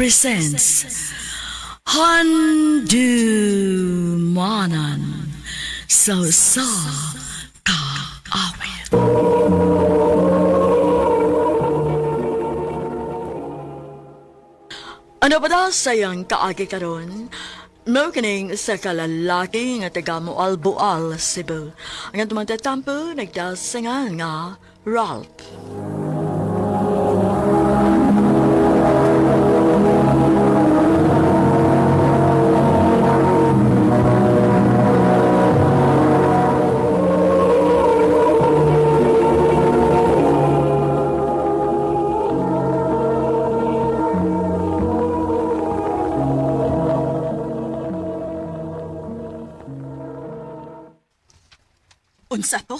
presents Handumanan sa kaawit. Ano ba daw sayang kaagi karon? Mo kining sa kalalaki nga taga Moalboal, Cebu. Ang atong magtatampo nagdasangan nga Ralph. Unsa to?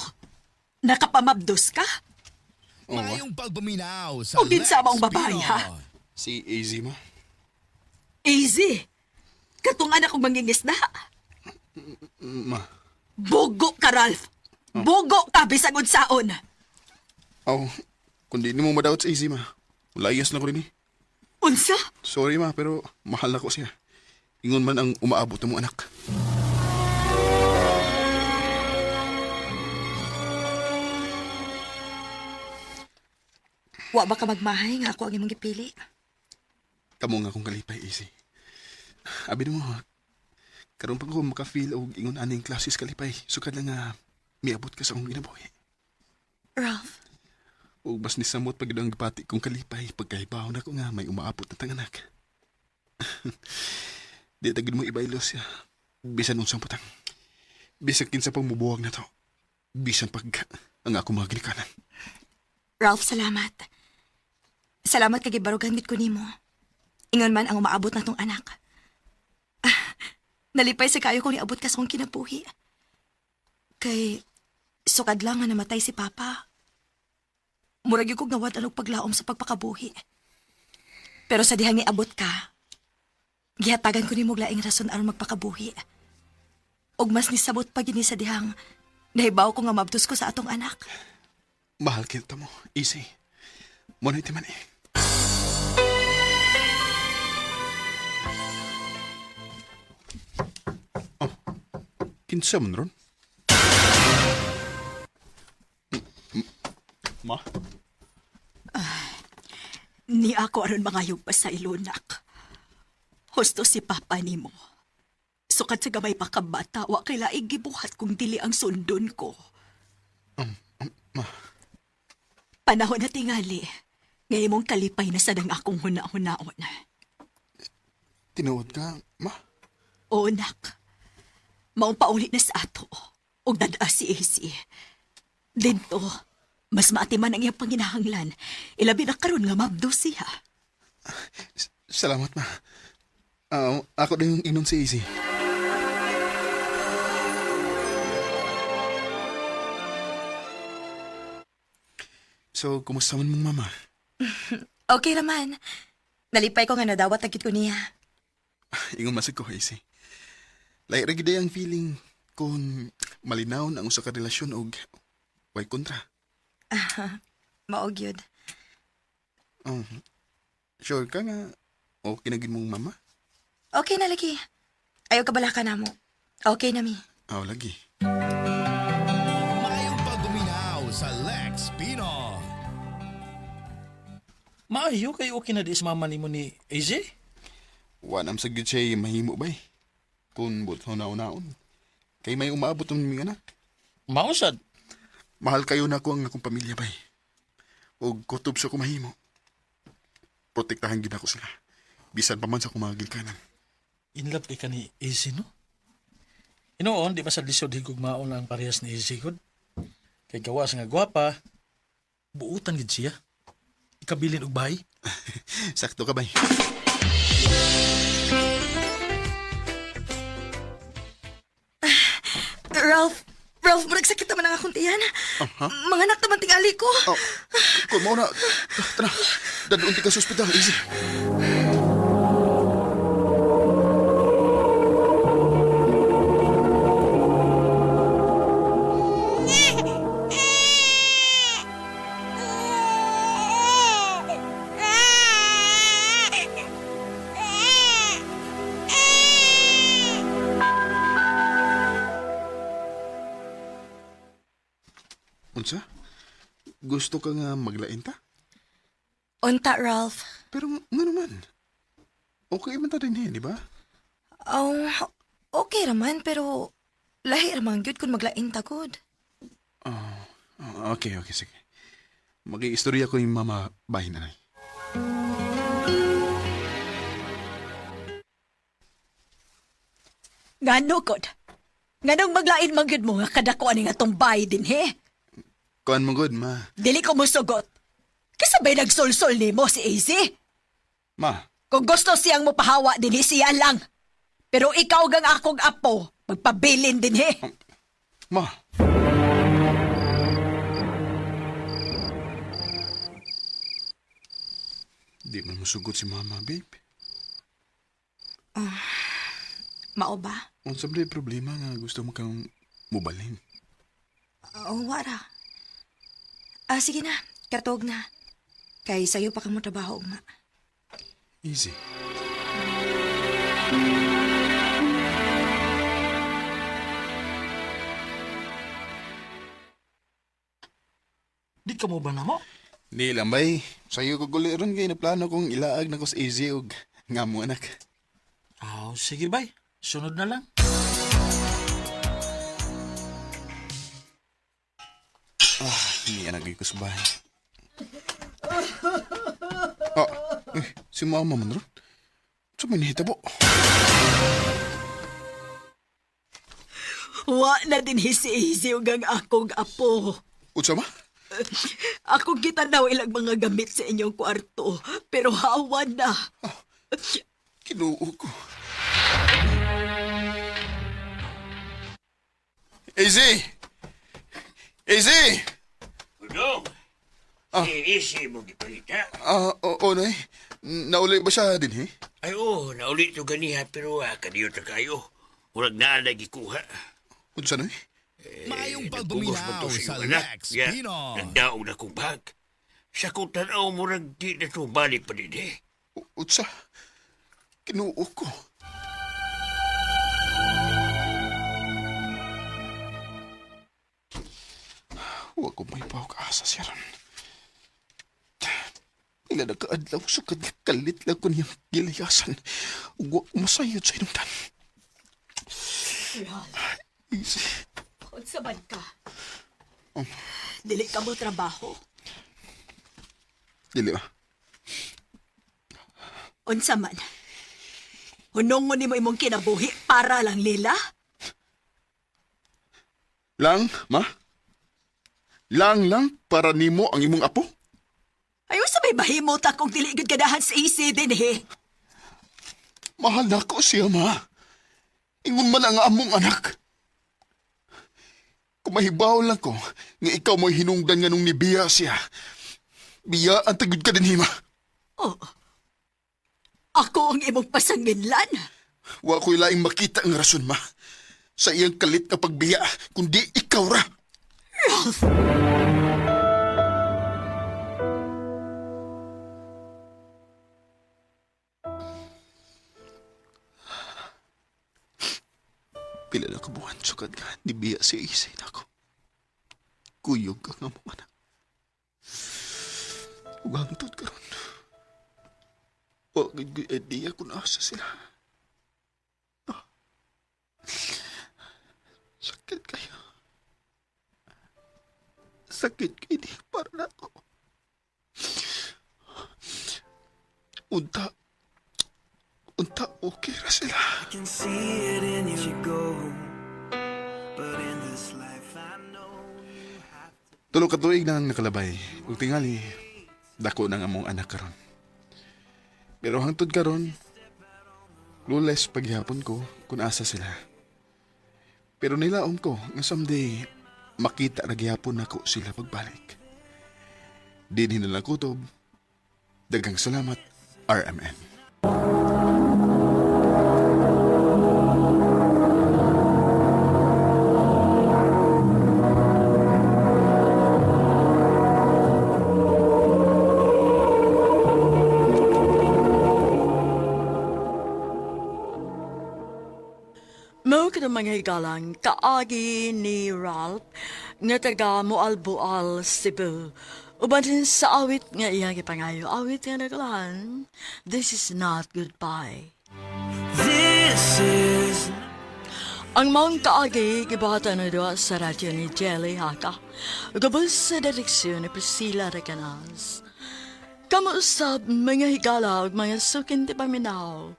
Nakapamabdos ka? Mayong pagpaminaw sa O ginsa mong babae, Pinon. ha? Si AZ ma. Easy. Katong anak kong mangingisda. Ma. Bugo ka, Ralph. Bugo ka, bisag unsaon. Aw, kundi ni mo madawat sa AZ ma. Layas na ko rin eh. Unsa? Sorry ma, pero mahal na ko siya. Ingon man ang umaabot ng mong anak. Wa ba ka magmahay nga ako ang imong gipili? Kamo nga akong kalipay, AZ. Abi mo, karon pa ko maka-feel og ingon aning klases kalipay. Sukad lang nga miabot ka sa akong ginabuhi. Ralph, O bas ni samot pag ang gipati kong kalipay pagkaibaw na ko nga may umaabot na tanganak. Di tagid mo ibaylos siya. Bisan unsang putang. Bisan kinsa pang mubuwag na to. Bisan pag ang ako mga ginikanan. Ralph, salamat. Salamat kay gibarugan gid ko nimo. Ingon man ang umaabot na tong anak. Nalipay sa kayo kung niabot ka sa akong kinabuhi. Kay sukad lang nga namatay si Papa. Murag yung kong nawad anong paglaom sa pagpakabuhi. Pero sa dihang niabot ka, gihatagan ko ni mo laing rason aron magpakabuhi. Og mas nisabot pa gini sa dihang nahibaw ko nga mabtos ko sa atong anak. Mahal kita mo, easy. Muna iti man eh. Oh, kinsa man ron? Ma? Ni ako aron mangayog pa sa ilunak. Husto si Papa nimo. Sukad sa gamay pa ka bata, wa kay laing gibuhat kung dili ang sundon ko. Ma? Panahon na tingali, ngayon mong kalipay na sadang akong huna-hunaon. Tinuod ka, ma? O nak, maong paulit na sa ato, og dadaa si AC. Dito, mas maatiman ang iyang panginahanglan, ilabi na karon nga mabdo siya. Salamat, ma. Ako din yung inom si Easy. So, kumusta man mong mama? Okay naman. Nalipay ko nga nadawat agit ko niya. Ingon masig ko, Easy. Lahi ra gid ang feeling kung malinaw na ang usa ka relasyon og way kontra. Maog yun. Sure ka nga okay na gid mong mama? Okay na lagi. Ayaw ka balaka na mo. Okay na mi. Aw, lagi. Mayong pagpaminaw sa Lex Pinon. Maayo kay okay na di sa mama nimo ni AJ? Wa nam sa gyud siya mahimo bay. Kung but naon. Kay may umaabot ng mga anak. Mausad. Mahal kayo na ko ang akong pamilya bay. Og kutob sa kumahimo. Protektahan gid ako sila. Bisan pa man sa kumagil kanan. In love ka ni AJ, no? Inoon, di ba sa lisod higog maon ang parehas ni AJ gud? Kay gawas nga gwapa, buutan gid siya. Ikabilin og bahay. Sakto ka bay. Ralph, muragsakit naman ang akong tiyan. Mga anak naman tingali ko. Oh, kung mo na. Tara, dadunti ka sa ospital. Easy. Unsa? Gusto ka nga maglain ta? Unta, Ralph. Pero nga naman. Okay man ta din di ba? Oh, okay raman, pero lahi raman gyud kung maglain ta gud. Okay, sige. Mag-iistorya ko yung mama bahay nanay. Ngano kod? Nganong maglain man gyud mo nga kadako ani nga tong bahay din he? Kuan mo good, ma. Dili ko musugot. Kasabay nagsulsol nimo si AZ. Ma, Kung gusto siyang mopahawa din siya lang. Pero ikaw gang akong apo, magpabilin din he. ma. Di man masugot si mama, babe. Mao ba? Unsa ba yung problema nga gusto mo kang mubalin? Oh, wara. Sige na, katog na. Kay sayo pa ka mo trabaho, ma. Easy. Di ka mo ba na mo? Di lang bay. Sa'yo ko guliron kay na plano kong ilaag na ko sa easy og nga mo anak. Sige bay. Sunod na lang. Hindi anak ko sa bahay. Si mama man ron. Sa may nahitabo. Wa na din he si AZ gang akong apo. Utsa ba? Akong gitanaw ilang mga gamit sa inyong kwarto, pero hawa na. Kinuo ko. Easy! Easy! Udong, isi mo gipalita. Oo, nay. Nauli ba siya din, eh? Ay, naulit to ganiha, pero kaniyo ta kayo. Murag na lagi kuha. Unsa, nay? Mayong Nagpugos man pagbuminaw to sa iyong anak. Lex Ya, Pinos. nagdaog na kong bag. Sa kong tanaw, murag di na to balik pa din eh. Utsa. Kinuo ko. Huwag ko may pawag-asa siya ron. Ila na kaadlaw, sukad kalit lang ko niyang gilayasan. Huwag ko masayod sa inungdan. Easy. Unsa man ka? Dili ka mo trabaho. Dili ba? Unsa man? Hunong mo nimo imong kinabuhi para lang nila? Lang, ma? Lang para nimo ang imong apo? Ayaw sa may mahimot akong dili gud ganahan sa AC din he. Mahal na ko siya, ma. Ingon man ang among anak. Kung mahibaw lang ko, nga ikaw mo'y hinungdan nga nung nibiya siya. Biya ang tagod ka din, hima. Oh. Ako ang imong pasanginlan. Wa ko'y laing makita ang rason, ma. Sa iyang kalit na pagbiya, kundi ikaw ra. Ralph! Pila na kabuhan, sukad nga, nibiya si Isay na ako. Kuyog ka nga mo, anak. Ugangtod ka ron. Huwag ko'y idea kung asa sila. Sakit kayo. Sakit kayo di para na ako. Unta okay ra sila. Can see it in you go, but in this life I know you have to. Tulo ka tuig nang nakalabay. Ug tingali, dako nang among anak karon. Pero hangtod karon, lules paghihapon ko kung asa sila. Pero nilaom ko nga someday makita na gihapon nako sila pagbalik. Dinhi na lang kutob. Daghang salamat, RMN. Mo ka mga higalang kaagi ni Ralph nga taga Moalboal, Cebu. Uban din sa awit nga iyang ipangayo. Awit nga nagalahan. This is not goodbye. This is Ang mga kaagi, gibahatan na doon sa radyo ni Jelly Haka. Gabos sa direksyon ni Priscilla Recanas. Kamuusap mga higala ug mga sukin ti paminaw.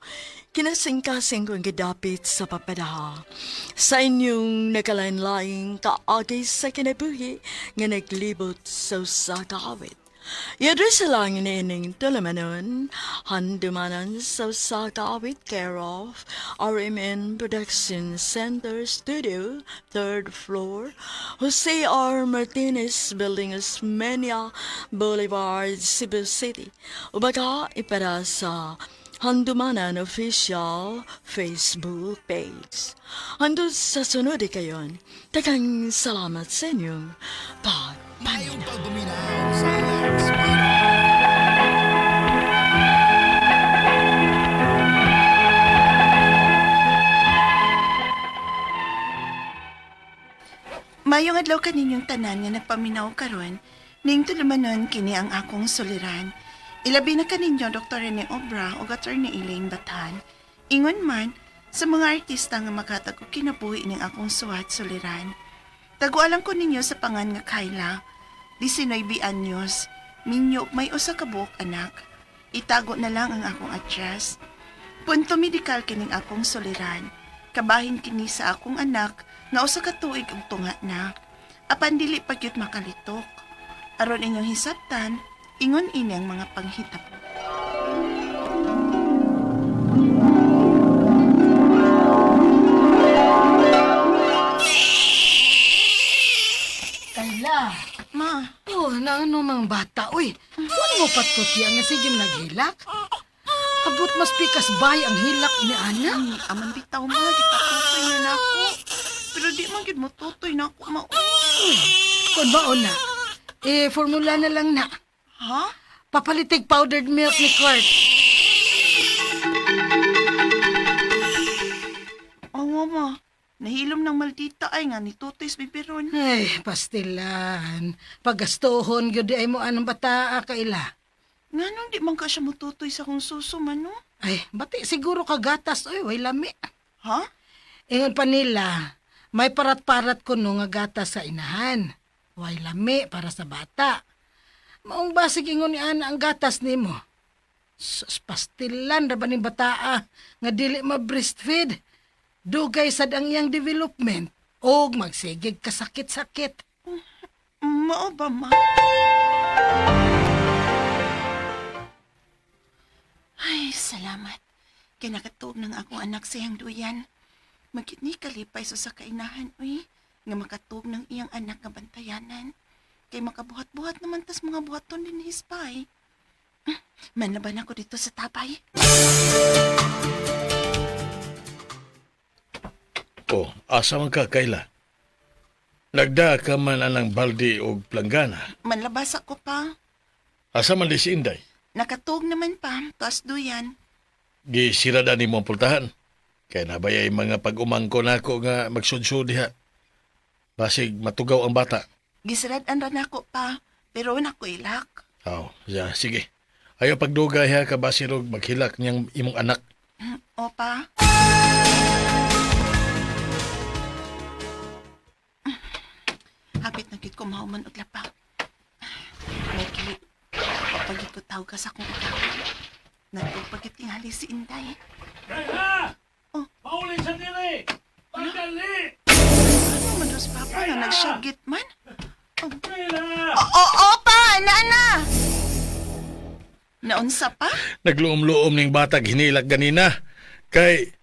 Kinasing-kasing kong gidapit sa papadaha. Sa inyong nakalain-laing kaagi sa kinabuhi nga naglibot sa usa ka awit. Yadres lang inining tulamanon, handumanan sa usa ka awit care of RMN Production Center Studio, 3rd floor, Jose R. Martinez Building, Osmeña Boulevard, Cebu City. Ubaga ipara sa Handumanan Official Facebook page. Hando sa sunod kayon, tagang salamat sa inyong Ngayong pagpaminaw. pagbuminaw sa Lex Pinoy. Mayong adlaw kaninyong tanan nga nagpaminaw karon, ning tulumanon kini ang akong suliran. Ilabi na kaninyo Dr. Rene Obra o Attorney Elaine Batan. Ingon man sa mga artista nga makatag og kinabuhi ning akong suwat suliran. Tagualang ko ninyo sa pangan nga Kayla, 19 anyos, minyo may usa ka buok anak. Itago na lang ang akong address. Punto medikal kining akong suliran. Kabahin kini sa akong anak nga usa ka tuig og tunga na. Apan dili pa gyud makalitok. Aron inyong hisabtan, ingon ini ang mga panghitabo. Kayla. Ma, Oh, na ano mang bata, uy. Huwag mo patutya nga sige naghilak. Abot mas pikas bay ang hilak ni Ana. aman bitaw ma, gipatutoy na nako. Pero di man gyud mo tutoy na ako ma. Kung baon na, formula na lang na. Ha? Papalitig powdered milk ni Kurt. Oo ma, nahilom ng maldita ay nga ni Tutoy's bibiron. Ay, pastilan. Pagastohon, gyud ay mo anong bata, Kayla. Nga nung di man ka siya mututoy sa kong suso man no? Ay, bati siguro kagatas, oy, way lami. Ha? Ingon pa nila, may parat-parat ko no nga gatas sa inahan. Way lami para sa bata. Maong basig ingon ni Ana ang gatas nimo. Sus, pastilan ra ba ni bataa nga dili ma-breastfeed. Dugay sad ang iyang development og magsigig kasakit-sakit. Mao ba ma? Ay, salamat. Kaya nakatuog ng akong anak siyang duyan. Magkit ni kalipay sa kainahan, uy. Nga makatuog ng iyang anak nga bantayanan. Kay makabuhat-buhat naman tas mga buhaton din hispay. Manlaban ako dito sa tapay. Oh, asa man ka, Kayla? Nagda ka man anang balde o planggana. Manlabas ako pa. Asa man di si Inday? Nakatuog naman pa, tas duyan. Gisirada ni mo ang pultahan. Kaya nabayay mga pag-umangko na ako nga magsudsud diha. Basig matugaw ang bata. Gisirad-an ra nako pa, pero nako ilak. Yeah, sige. Ayaw pagdugay ha ka basirog maghilak niyang imong anak. Opa. Hapit na gid ko mahuman og lapak. Lagi, kapag ko tawag ka sa akong ikawan, nagpagpagit tingali si Inday. Kayla! Oh. Mauli sa dili! Pagdali! Ano man dos papa nga nagsyagit man? Kayla! Opa! Nana! Naunsa pa? Nagluom-luom ning batag hinilak ganina. Kay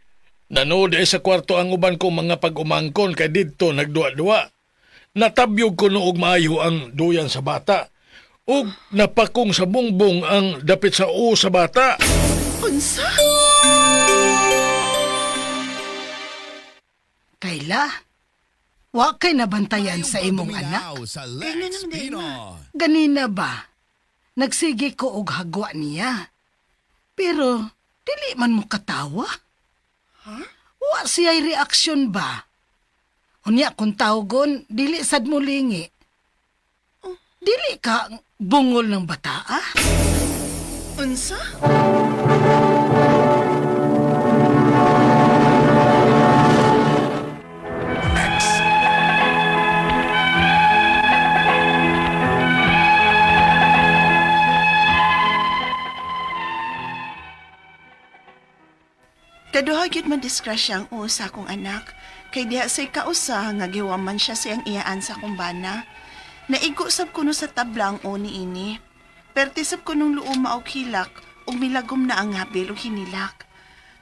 nanood sa kwarto ang uban ko mga pag-umangkon kay didto nagduwa-duwa. Natabyog ko noog maayo ang duyan sa bata. Ug napakong sa bungbong ang dapit sa o sa bata. Unsa? Kayla, wa kay nabantayan sa Ngayong imong anak. pagbuminaw sa Kaya Lex naman, Day, Pinoy. Ganina ba? Nagsige ko og hagwa niya. Pero, dili man mo katawa. Ha? Wa siya'y reaksyon ba? Unya kung tawgon, dili sad mo lingi. Dili ka bungol ng bata, ah? Unsa? Kaduha gyud man diskrasya ang usa kong anak. Kay diha say kausa nga giwaman siya siyang iyaan sa kumbana. Naigo sab kuno sa tabla ang oni ini. Pertisab kunong luuma og hilak ug milagom na ang habil ug hinilak.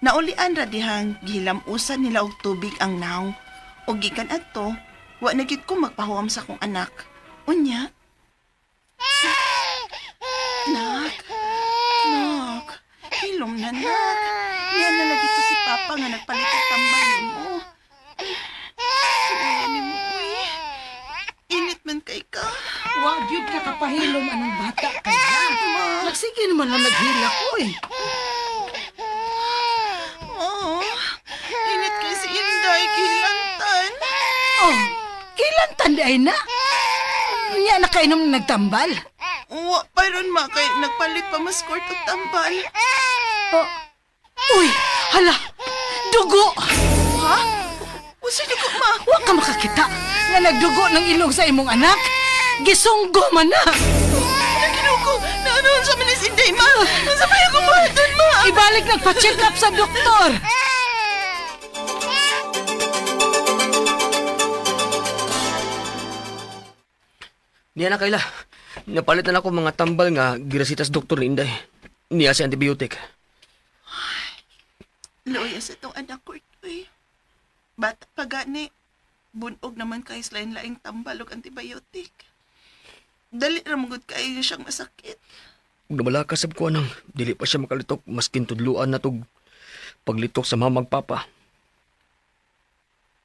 Naulian ra dihang gihilam-usan nila og tubig ang naw. Ug gikan adto, wa na gyud ko magpahuwam sa kong anak. Unya. Nak. Nak. Hilom na, nak. Yan na lagi to si Papa nga nagpalit og tambal mo. Suya ni mo, uy. Init man kay ka. Wa gyud ka kapahilom anong bata kaya. Nagsige naman na naghilak, oy. Oh, init kay si Inday, kilantan. Oh, kailan tanday na? Unya nakainom na nagtambal. Wa pa ron ma, kay nagpalit pa mas court og tambal. Oh, uy, hala, dugo. Ha? Usa ko ma. Wa ka makakita nga nagdugo ng ilong sa imong anak. Gisunggo man na. Naginuko. Naanoon sa manis Inday, ma. Nasa pa yung kumatan, ma. Ibalik nagpa-check up sa doktor. Niya na Kayla. Napalit na ako mga tambal nga girasitas doktor ni Inday. Niya si antibiotic. Loya sa itong anak ko ito'y. Bata pa gani. Bunog naman kay lain-laing tambal ug antibiotic. Dali ramugod kayo siyang masakit. Ug nabalakasab ko nang dili pa siya makalitok maskin tudluan na tog paglitok sa mamag papa.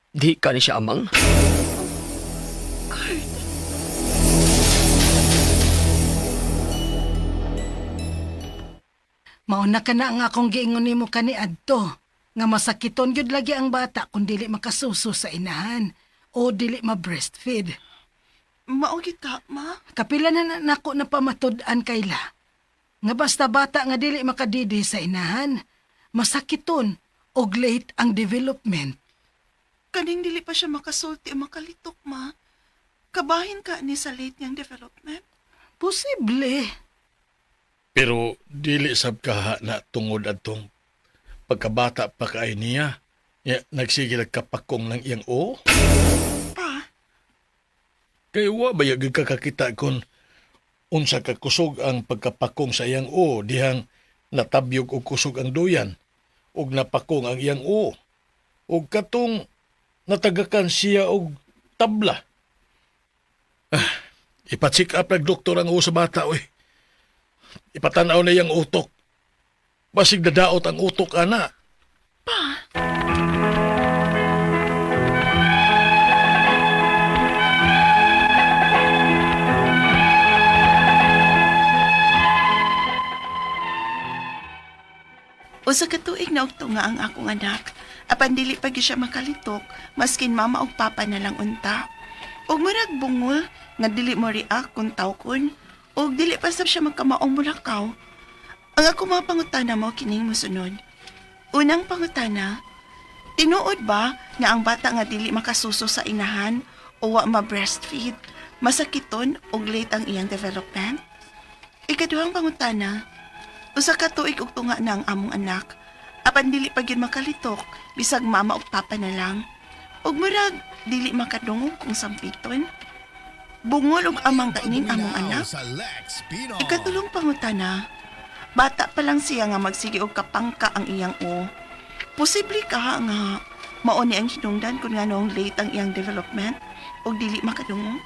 Di ka ni siya amang? Mauna ka na ang akong giingon nimo kani adto nga masakiton gyud lagi ang bata kung dili makasuso sa inahan o dili ma-breastfeed. Maugit ka, ma. Kapila na nako na pamatud-an Kayla. Nga basta bata nga dili makadidi sa inahan, masakiton og late ang development. Kaning dili pa siya makasulti o makalitok, ma. Kabahin ka ni sa late niyang development. Posible. Pero dili sab ka na tungod atong pagkabata pa kay niya. Nagsigil kapakong ng iyang o. Pa, Kay wa ba yag kakakita kon unsa ka kusog ang pagkapakong sa iyang o dihang natabyog og kusog ang duyan ug napakong ang iyang o. Ug katong natagakan siya og tabla. Ipa-check up ng doktor ang o sa bata oy. Ipatanaw na iyang utok. Basig dadaot ang utok ana. usa ka tuig na ugto nga ang akong anak. Apan dili pa gyud siya makalitok, maskin mama ug papa na lang unta. Ug murag bungol nga dili mo react kung tawkon, ug dili pa sab siya magkamaong mulakaw. Ang ako mga pangutana mo kining mosunod. Unang pangutana, tinuod ba nga ang bata nga dili makasuso sa inahan o wa ma-breastfeed, masakiton ug late ang iyang development? Ikaduhang pangutana, usa ka tuig ug tunga na ang among anak. Apan dili pa gyud makalitok, bisag mama ug papa na lang. Ug murag dili makadungog kung sampiton. Bungol ug amang kainin among anak. Sa Lex Pino. Ikatulong pangutana, bata pa lang siya nga magsige og kapangka ang iyang o. Posible ka nga mauni ang hinungdan kung nganong late ang iyang development ug dili makadungog.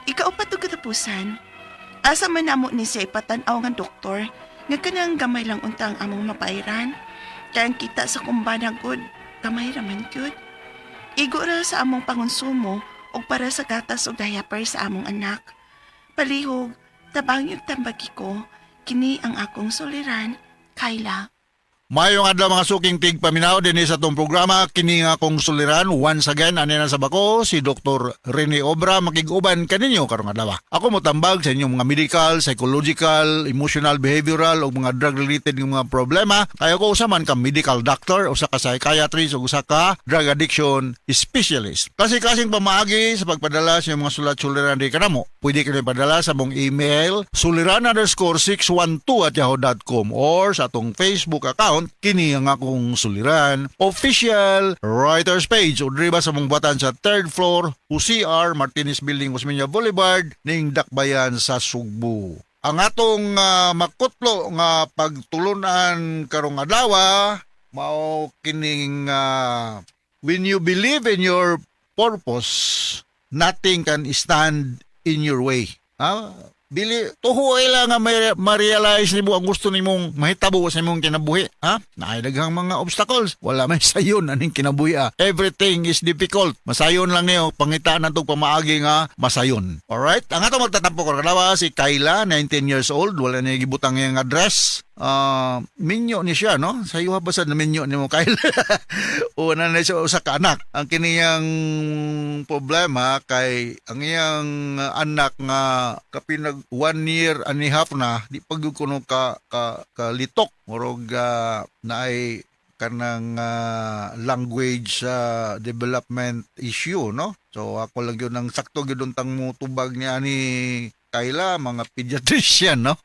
Ikaupat ug katapusan, asa man namo ni siya ipatan-aw nga doktor nga kanang gamay lang unta ang among mapairan. Kaya ang kita sa kumbana gud, gamay raman gyud. Igo ra sa among pangonsumo o para sa gatas o diaper sa among anak. Palihog, tabang yung tambagi ko, kini ang akong soliran, Kayla. Mayong adlaw mga suking tig paminaw din sa tong programa kini nga kong suliran once again ani na sa bako si Dr. Rene Obra makig-uban kaninyo karong adlaw. Ako mo tambag sa inyong mga medical, psychological, emotional, behavioral o mga drug related nga mga problema. Kaya ko usa man ka medical doctor, usa ka psychiatrist o usa ka drug addiction specialist. Kasi kasing pamaagi sa pagpadala sa mga sulat suliran di kanamo. Pwede kayo padala sa mong email suliran_612@yahoo.com or sa atong Facebook account kini ang akong suliran official writers page o driba sa mong buhatan sa 3rd floor UCR Martinez Building Osmeña Boulevard ning Dakbayan sa Sugbo. Ang atong makutlo nga pagtulunan karong adlaw mao kining when you believe in your purpose nothing can stand in your way. Dili tuhoy lang nga ma-realize nimo ang gusto nimong mahitabo sa imong kinabuhi. Naay daghang mga obstacles. Wala may sayon aning kinabuhi. Everything is difficult. Masayon lang niyo pangitaan natong pamaagi nga masayon. Alright? Ang atong magtatampo ko kalawa si Kayla, 19 years old, wala na gibutang iyang address. Minyo ni siya, no? Sa iyo basad na minyo ni mo, Kyle. O na siya usa ka anak. Ang kiniyang problema kay ang iyang anak nga kapinag 1 year and a half na di pag kuno ka litok murog naay kanang language development issue, no? So ako lang yun ang sakto gyud untang mo tubag niya ni Kayla, mga pediatrician, no?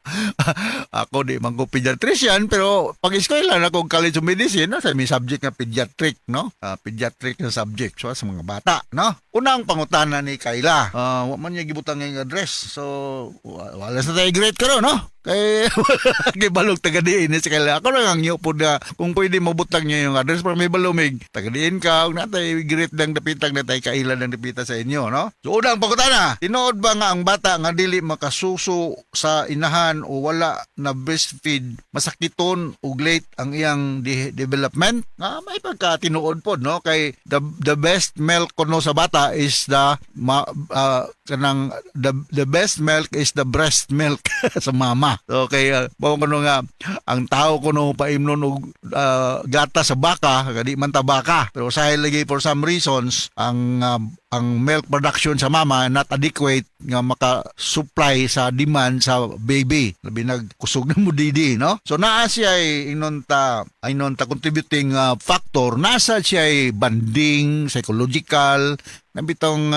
Ako di man ko pediatrician, pero pag-eskwela na kong college of medicine, no? Sa may subject nga pediatric, no? Pediatric na subject, so sa mga bata, no? Unang pangutana ni Kayla, wa man niya gibutang ng address, so wala sa tayo great karon, no? Kay gibalog tagadiin ni si Kayla. Ako lang ang po na kung pwede mabutang niya yung address para may balumig. Tagadiin ka, huwag natay great lang dapitang na tayo kailan ng dapita sa inyo, no? So unang pangutana, tinuod ba nga ang bata nga dili makasuso sa inahan o wala na breastfeed masakiton ug late ang iyang development? May pagka-tinuod po, no? Kay the best milk kuno sa bata is the best milk is the breast milk sa mama. So kaya kuno nga ang tao kuno paimnon og gata sa baka, kadi man ta baka. Pero sa lagi for some reasons ang milk production sa mama not adequate nga maka-supply sa demand sa baby. Labi nagkusog na mo didi, no? So naa siya ay inon ta contributing factor. Nasa siya ay banding, psychological, nabitong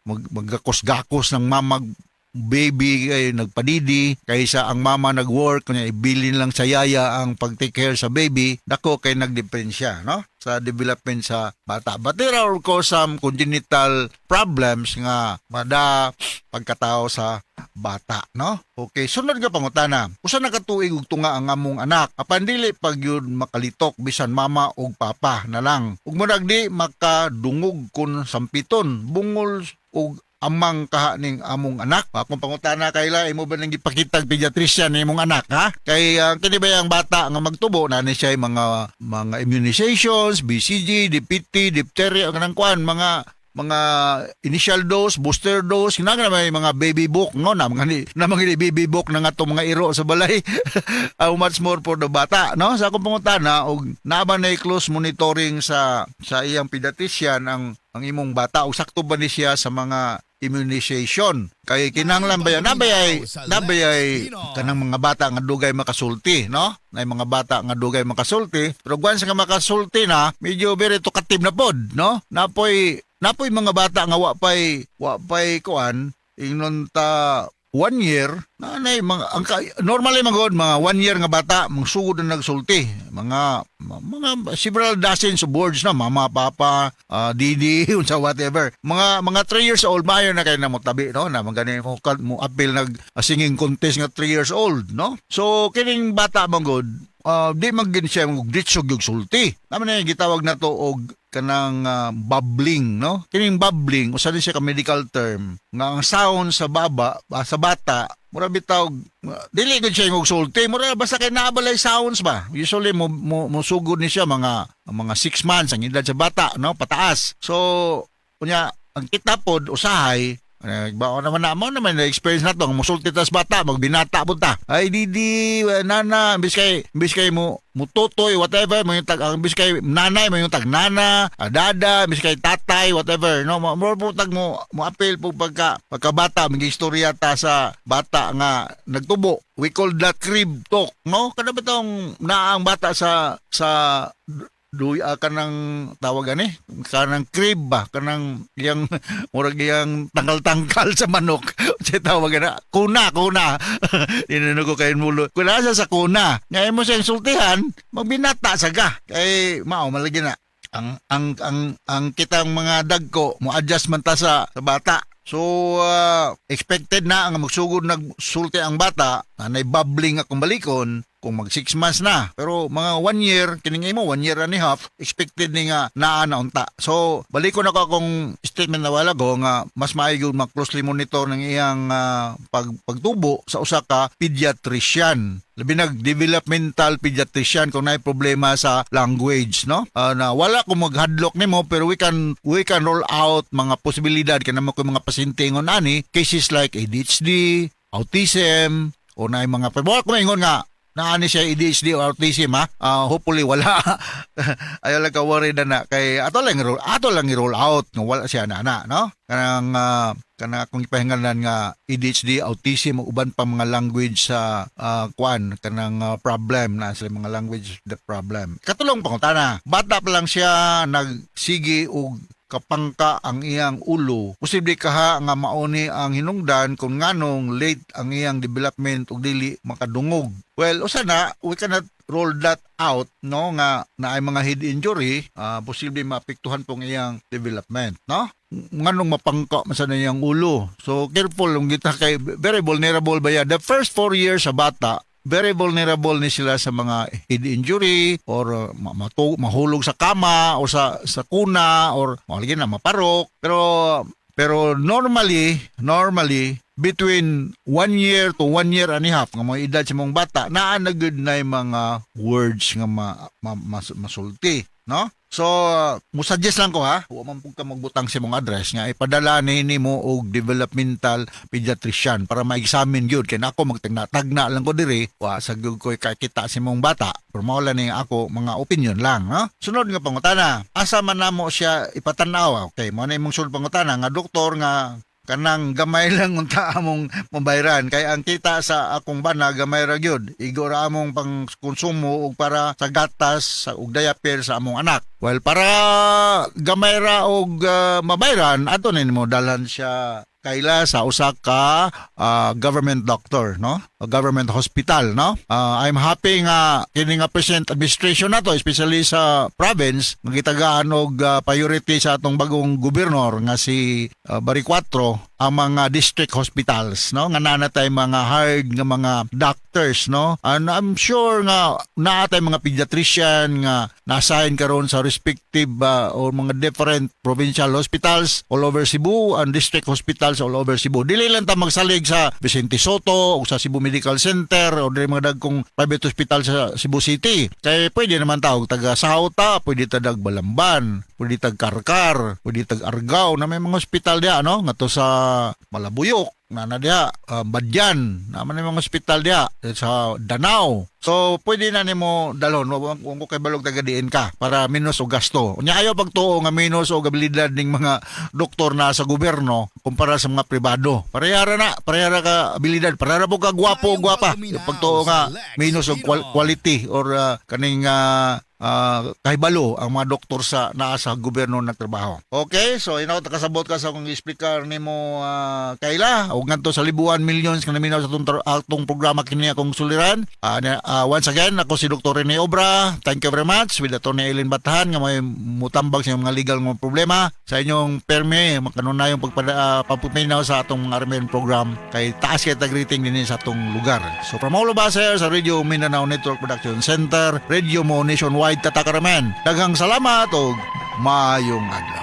maggakos-gakos ng mamag baby ay nagpadidi kaysa ang mama nag-work kunya ibilin lang sa yaya ang pag-take care sa baby dako kay nagdepensya, no, sa development sa bata. But there are of course some congenital problems nga mada pagkatao sa bata, no? Okay, sunod nga pangutana. Usa na katuig ug tunga ang among anak. Apan dili pag yun makalitok bisan mama ug papa na lang. Ug murag di makadungog kun sampiton, bungol ug amang kaha ning among anak. Akong pangutana Kayla, imo ba nang gipakitag pediatrician ni imong anak, ha? Kay kini ba ang bata nga magtubo na ni siya mga immunizations, BCG, DPT, diphtheria, kanang kuan, mga initial dose, booster dose, kinahanglan may mga baby book, no, na mga baby book na nga to mga iro sa balay. How much more for the bata, no? Sa akong pangutana og naaba na close monitoring sa iyang pediatrician ang imong bata o sakto ba ni siya sa mga immunization. Kay kinahanglan ba yan? Nabayay kanang mga bata nga dugay makasulti, no? Nay mga bata nga dugay makasulti, pero once nga makasulti na, medyo very talkative na pod, no? Napoy mga bata nga wa pay kuan ingnon ta 1 year na normally mga 1 year nga bata mangsugod na nagsulti mga several dozens of words na mama, papa, didi, unsa whatever. Mga 3 years old maayo na kay na mo tabi, no, na magani mo appeal nag singing contest nga 3 years old, no. So kining bata manggod di magin siya ditso gyud sulti. Naman na gitawag na to og kanang bubbling, no? Kining bubbling usa din siya ka medical term nga ang sound sa sa bata mura bitaw dili gud siya og sulti, mura basta kay naabalay sounds ba. Usually mo sugod ni siya mga 6 months ang edad sa bata, no, pataas. So kunya ang kita pod usahay Bao naman na mo naman na experience na to, musulti tas bata, magbinata po ta. Ay didi nana, imbis kay mo mutotoy whatever, mo yung tag imbis kay nanay, mo yung tag nana, dada, imbis kay tatay whatever, no, mo tag mo appeal po pagka bata, mga istorya ta sa bata nga nagtubo. We call that crib talk, no? Kada ba tong naang bata sa kanang tawagan kanang crib ba, kanang yang murag yang tangkal-tangkal sa manok. Sa tawagan na kuna. Dinano ko kay mulo. Kuna sa kuna. Ngay mo sa insultihan, magbinata saga. Kay mao malagi na. Ang kitang mga dagko mo adjust man ta sa bata. So, expected na ang magsugod nagsulti ang bata na naibabling akong balikon kung mag 6 months na. Pero mga 1 year, kiningay mo, 1 year and a half, expected ni nga naa na unta. So, balikon ako akong statement na wala ko nga mas maayo mag-closely monitor ng iyang pagtubo sa usa ka pediatrician. Labi nag-developmental pediatrician kung naay problema sa language, no? Na wala ko maghadlok nimo pero we can roll out mga posibilidad kanamo ko mga pasyente ngon ani, cases like ADHD, autism, o naay mga pero ko ingon nga naani siya ADHD o autism ha. Hopefully wala. Ayaw lang ka worry na kay ato lang i-roll out nga wala siya na no? Kanang akong ipahingalan nga ADHD, autism o uban pa mga language sa kanang problem na sa mga language the problem. Katulong pangutana. Bata pa lang siya nagsigi og kapangka ang iyang ulo, posible kaha nga mauni ang hinungdan kung nganong late ang iyang development ug dili makadungog. Well, usa na, we cannot roll that out, no, nga naay mga head injury, posible maapektuhan pong iyang development, no? Nganong mapangka man sa iyang ulo. So, careful kung kita kay very vulnerable ba ya. The first 4 years sa bata, very vulnerable ni sila sa mga head injury or mahulog sa kama o sa kuna or malagi na maparok. Pero normally between 1 year to 1 year and a half nga mga edad sa mga bata naa na good na mga words nga masulti, no? So, musuggest lang ko ha, huwag man po ka magbutang sa mong address nga ipadala ni mo og developmental pediatrician para ma-examine yun. Kaya ako magtagna lang ko diri, sa gyud ko kakita sa mong bata, pero mawala ni ako mga opinion lang. Ha? Sunod nga pangutana, asa man namo siya ipatanaw? Okay, mo na imong sunod pangutana nga doktor nga kanang gamay lang unta among mabayran kay ang kita sa akong bana gamay ra gyud igo ra among pang konsumo og para sa gatas ug diaper sa among anak. Well, para gamay ra og mabayran ato nimo dalhan siya kaila sa usa ka government doctor, no? A government hospital, no? I'm happy nga kini nga present administration nato especially sa province magitagaan og priority sa atong bagong gobernador nga si Bari 4 ang mga district hospitals, no? Nga nanatay mga hired nga mga doctors, no? And I'm sure nga naatay mga pediatrician nga na-assign karon sa respective or mga different provincial hospitals all over Cebu and district hospitals all over Cebu. Dili lang ta magsalig sa Vicente Soto o sa Cebu Medical Center o dili mga dagkong private hospital sa Cebu City. Kaya pwede naman tawag taga Sauta, pwede tadag Balamban, pwede tag Karkar, pwede tag Argao na may mga hospital diya, no? Nga to sa Malabuyok, na diya, Badyan, naman yung mga hospital diya, sa Danau. So, pwede na nimo dalhon, kung ko kay balog tagadiin ka, para minus o gasto. Nya ayaw pagtuo nga minus o abilidad ning mga doktor na sa gobyerno, kumpara sa mga pribado. Parehara ka abilidad, parehara po ka gwapo o gwapa. Pagtuo nga minus o quality or kaning kahibalo ang mga doktor sa naa sa gobyerno nagtrabaho. Okay, so kasabot ka sa kung speaker nimo kaila ug ngadto sa libuan millions nga naminaw sa atong programa kini akong suliran. Once again, ako si Dr. Rene Obra. Thank you very much with Atty. Eileen Batahan nga may mutambag sa mga legal nga problema sa inyong perme makanunayong pagpaminaw sa atong mga RMN program kay taas kay tag-rating din sa atong lugar. So from all of us here sa Radio Mindanao Network Production Center, Radio Mo Nationwide Tatakaraman. Daghang salamat o maayong adlaw.